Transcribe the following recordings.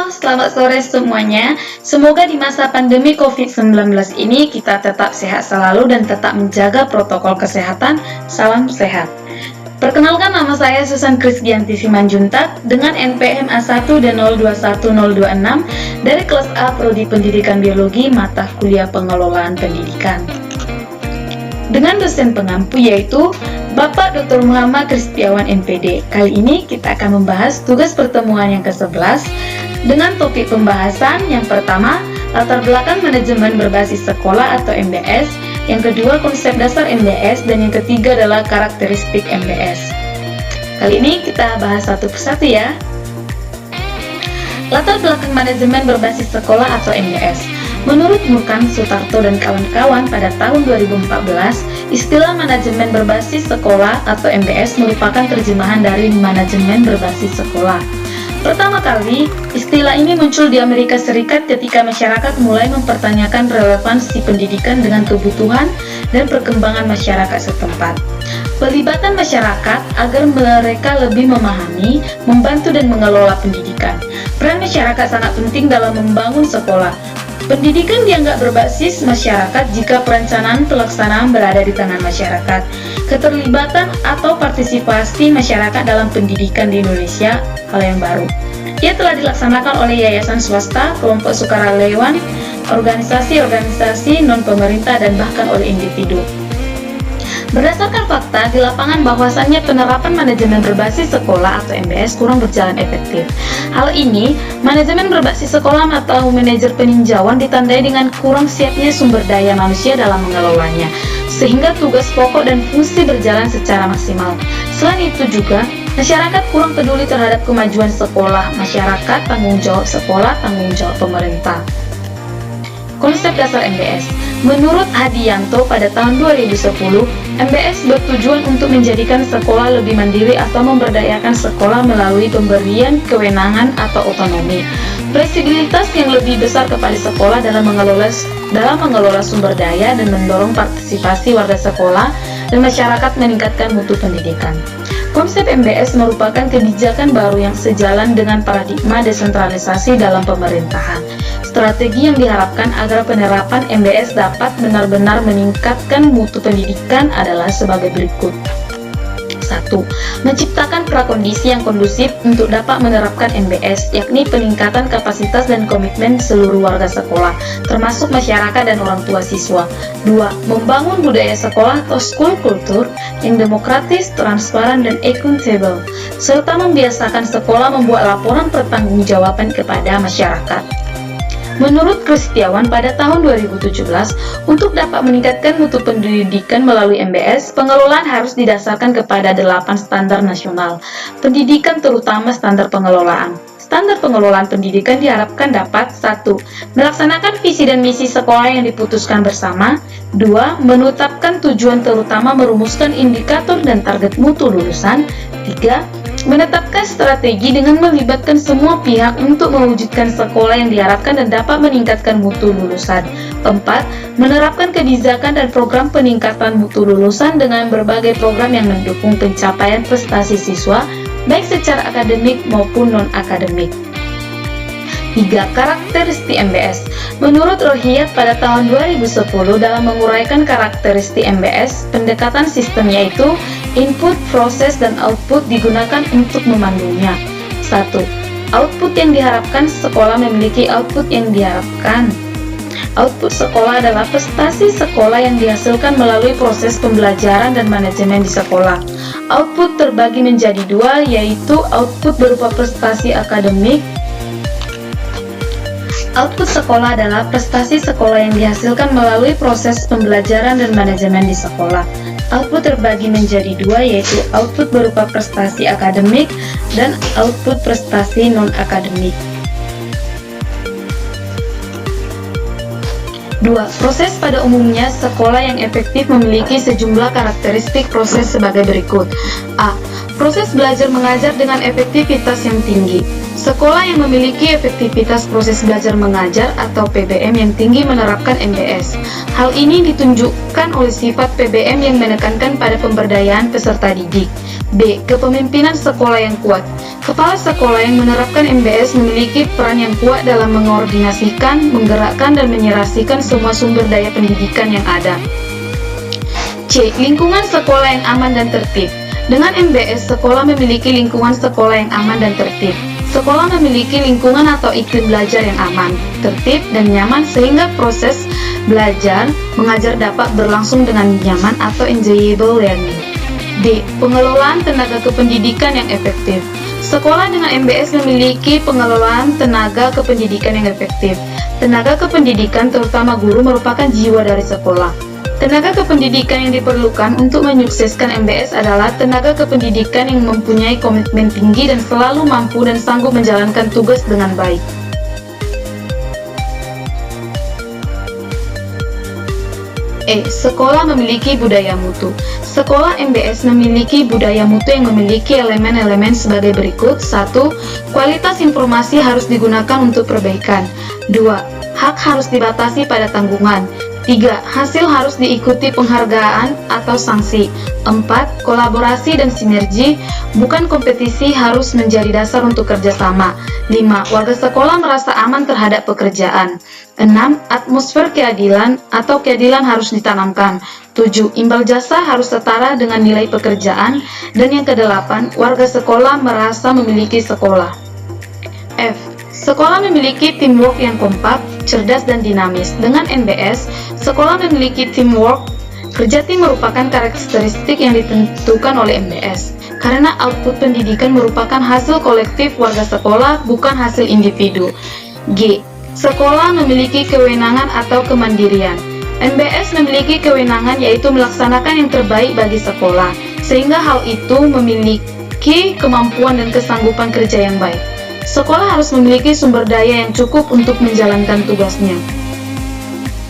selamat sore semuanya. Semoga di masa pandemi COVID-19 ini kita tetap sehat selalu dan tetap menjaga protokol kesehatan. Salam sehat. Perkenalkan, nama saya Susan Krisgianti Simanjuntak dengan NPM A1 dan 021026 dari kelas A Prodi Pendidikan Biologi mata kuliah Pengelolaan Pendidikan. Dengan dosen pengampu yaitu Bapak Dr. Muhammad Kristiawan MPD. Kali ini kita akan membahas tugas pertemuan yang ke-11 dengan topik pembahasan yang pertama, latar belakang manajemen berbasis sekolah atau MBS, yang kedua konsep dasar MBS, dan yang ketiga adalah karakteristik MBS. Kali ini kita bahas satu persatu ya. Latar belakang manajemen berbasis sekolah atau MBS. Menurut Murkan Sutarto dan kawan-kawan pada tahun 2014, istilah manajemen berbasis sekolah atau MBS merupakan terjemahan dari manajemen berbasis sekolah. Pertama kali, istilah ini muncul di Amerika Serikat ketika masyarakat mulai mempertanyakan relevansi pendidikan dengan kebutuhan dan perkembangan masyarakat setempat. Pelibatan masyarakat agar mereka lebih memahami, membantu dan mengelola pendidikan. Peran masyarakat sangat penting dalam membangun sekolah. Pendidikan dianggap berbasis masyarakat jika perencanaan pelaksanaan berada di tangan masyarakat. Keterlibatan atau partisipasi masyarakat dalam pendidikan di Indonesia hal yang baru. Ia telah dilaksanakan oleh yayasan swasta, kelompok sukarelawan, organisasi-organisasi non-pemerintah, dan bahkan oleh individu. Berdasarkan fakta di lapangan bahwasannya penerapan manajemen berbasis sekolah atau MBS kurang berjalan efektif. Hal ini, manajemen berbasis sekolah atau manajer peninjauan ditandai dengan kurang siapnya sumber daya manusia dalam mengelolanya, sehingga tugas pokok dan fungsi berjalan secara maksimal. Selain itu juga, masyarakat kurang peduli terhadap kemajuan sekolah. Masyarakat tanggung jawab sekolah, tanggung jawab pemerintah. Konsep dasar MBS. Menurut Hadianto pada tahun 2010, MBS bertujuan untuk menjadikan sekolah lebih mandiri atau memberdayakan sekolah melalui pemberian kewenangan atau otonomi, fleksibilitas yang lebih besar kepada sekolah dalam mengelola sumber daya dan mendorong partisipasi warga sekolah dan masyarakat meningkatkan mutu pendidikan. Konsep MBS merupakan kebijakan baru yang sejalan dengan paradigma desentralisasi dalam pemerintahan. Strategi yang diharapkan agar penerapan MBS dapat benar-benar meningkatkan mutu pendidikan adalah sebagai berikut. 1. Menciptakan prakondisi yang kondusif untuk dapat menerapkan MBS, yakni peningkatan kapasitas dan komitmen seluruh warga sekolah, termasuk masyarakat dan orang tua siswa. 2. Membangun budaya sekolah atau school culture yang demokratis, transparan, dan accountable, serta membiasakan sekolah membuat laporan pertanggungjawaban kepada masyarakat. Menurut Kristiawan pada tahun 2017, untuk dapat meningkatkan mutu pendidikan melalui MBS, pengelolaan harus didasarkan kepada 8 standar nasional pendidikan, terutama standar pengelolaan. Standar pengelolaan pendidikan diharapkan dapat 1. Melaksanakan visi dan misi sekolah yang diputuskan bersama. 2. Menetapkan tujuan terutama, merumuskan indikator dan target mutu lulusan. 3. Menetapkan strategi dengan melibatkan semua pihak untuk mewujudkan sekolah yang diharapkan dan dapat meningkatkan mutu lulusan. 4. Menerapkan kebijakan dan program peningkatan mutu lulusan dengan berbagai program yang mendukung pencapaian prestasi siswa, baik secara akademik maupun non-akademik. 3. Karakteristik MBS. Menurut Rohiyat pada tahun 2010, dalam menguraikan karakteristik MBS, pendekatan sistem yaitu input, proses, dan output digunakan untuk memandunya. 1. Output yang diharapkan sekolah memiliki output yang diharapkan. Output sekolah adalah prestasi sekolah yang dihasilkan melalui proses pembelajaran dan manajemen di sekolah. Output terbagi menjadi 2, yaitu output berupa prestasi akademik. Output sekolah adalah prestasi sekolah yang dihasilkan melalui proses pembelajaran dan manajemen di sekolah. Output terbagi menjadi 2, yaitu output berupa prestasi akademik dan output prestasi non-akademik. 2. Proses pada umumnya, sekolah yang efektif memiliki sejumlah karakteristik proses sebagai berikut. A. Proses belajar mengajar dengan efektivitas yang tinggi. Sekolah yang memiliki efektivitas proses belajar mengajar atau PBM yang tinggi menerapkan MBS. Hal ini ditunjukkan oleh sifat PBM yang menekankan pada pemberdayaan peserta didik. B. Kepemimpinan sekolah yang kuat. Kepala sekolah yang menerapkan MBS memiliki peran yang kuat dalam mengordinasikan, menggerakkan, dan menyerasikan semua sumber daya pendidikan yang ada. C. Lingkungan sekolah yang aman dan tertib. Dengan MBS, sekolah memiliki lingkungan sekolah yang aman dan tertib. Sekolah memiliki lingkungan atau iklim belajar yang aman, tertib, dan nyaman sehingga proses belajar mengajar dapat berlangsung dengan nyaman atau enjoyable learning. D. Pengelolaan tenaga kependidikan yang efektif. Sekolah dengan MBS memiliki pengelolaan tenaga kependidikan yang efektif. Tenaga kependidikan, terutama guru, merupakan jiwa dari sekolah. Tenaga kependidikan yang diperlukan untuk menyukseskan MBS adalah tenaga kependidikan yang mempunyai komitmen tinggi dan selalu mampu dan sanggup menjalankan tugas dengan baik. E. Sekolah memiliki budaya mutu. Sekolah MBS memiliki budaya mutu yang memiliki elemen-elemen sebagai berikut. 1. Kualitas informasi harus digunakan untuk perbaikan. 2. Hak harus dibatasi pada tanggungan. 3. Hasil harus diikuti penghargaan atau sanksi. 4. Kolaborasi dan sinergi, bukan kompetisi, harus menjadi dasar untuk kerjasama. 5. Warga sekolah merasa aman terhadap pekerjaan. 6. Atmosfer keadilan atau keadilan harus ditanamkan. 7. Imbal jasa harus setara dengan nilai pekerjaan. Dan yang ke-8, warga sekolah merasa memiliki sekolah. F. Sekolah memiliki teamwork yang kompak, cerdas, dan dinamis. Dengan MBS, sekolah memiliki teamwork. Kerja tim merupakan karakteristik yang ditentukan oleh MBS, karena output pendidikan merupakan hasil kolektif warga sekolah, bukan hasil individu. G. Sekolah memiliki kewenangan atau kemandirian. MBS memiliki kewenangan yaitu melaksanakan yang terbaik bagi sekolah, sehingga hal itu memiliki kemampuan dan kesanggupan kerja yang baik. Sekolah harus memiliki sumber daya yang cukup untuk menjalankan tugasnya.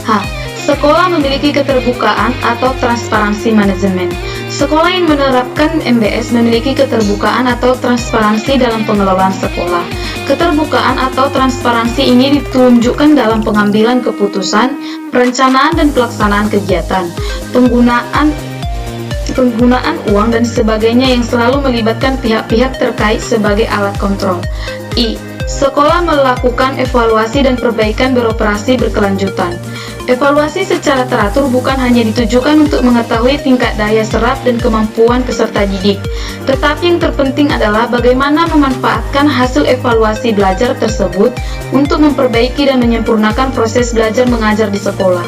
H. Sekolah memiliki keterbukaan atau transparansi manajemen. Sekolah yang menerapkan MBS memiliki keterbukaan atau transparansi dalam pengelolaan sekolah. Keterbukaan atau transparansi ini ditunjukkan dalam pengambilan keputusan, perencanaan dan pelaksanaan kegiatan, penggunaan uang dan sebagainya yang selalu melibatkan pihak-pihak terkait sebagai alat kontrol. I. Sekolah melakukan evaluasi dan perbaikan beroperasi berkelanjutan. Evaluasi secara teratur bukan hanya ditujukan untuk mengetahui tingkat daya serap dan kemampuan peserta didik, tetapi yang terpenting adalah bagaimana memanfaatkan hasil evaluasi belajar tersebut untuk memperbaiki dan menyempurnakan proses belajar mengajar di sekolah.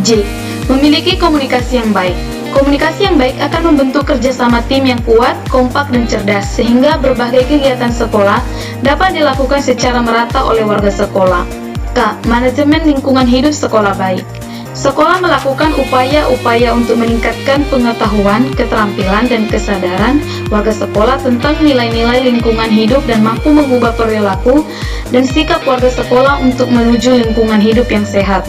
J. Memiliki komunikasi yang baik. Komunikasi yang baik akan membentuk kerjasama tim yang kuat, kompak, dan cerdas, sehingga berbagai kegiatan sekolah dapat dilakukan secara merata oleh warga sekolah. K. Manajemen lingkungan hidup sekolah baik. Sekolah melakukan upaya-upaya untuk meningkatkan pengetahuan, keterampilan, dan kesadaran warga sekolah tentang nilai-nilai lingkungan hidup dan mampu mengubah perilaku dan sikap warga sekolah untuk menuju lingkungan hidup yang sehat.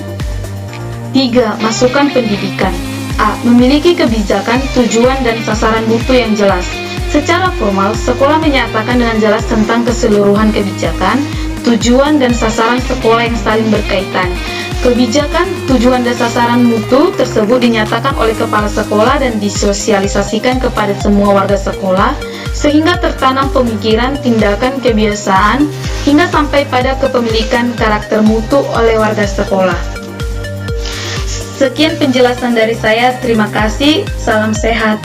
3. Masukan pendidikan. A. Memiliki kebijakan, tujuan, dan sasaran mutu yang jelas. Secara formal, sekolah menyatakan dengan jelas tentang keseluruhan kebijakan, tujuan, dan sasaran sekolah yang saling berkaitan. Kebijakan, tujuan, dan sasaran mutu tersebut dinyatakan oleh kepala sekolah dan disosialisasikan kepada semua warga sekolah, sehingga tertanam pemikiran, tindakan, kebiasaan, hingga sampai pada kepemilikan karakter mutu oleh warga sekolah. Sekian penjelasan dari saya, terima kasih, salam sehat.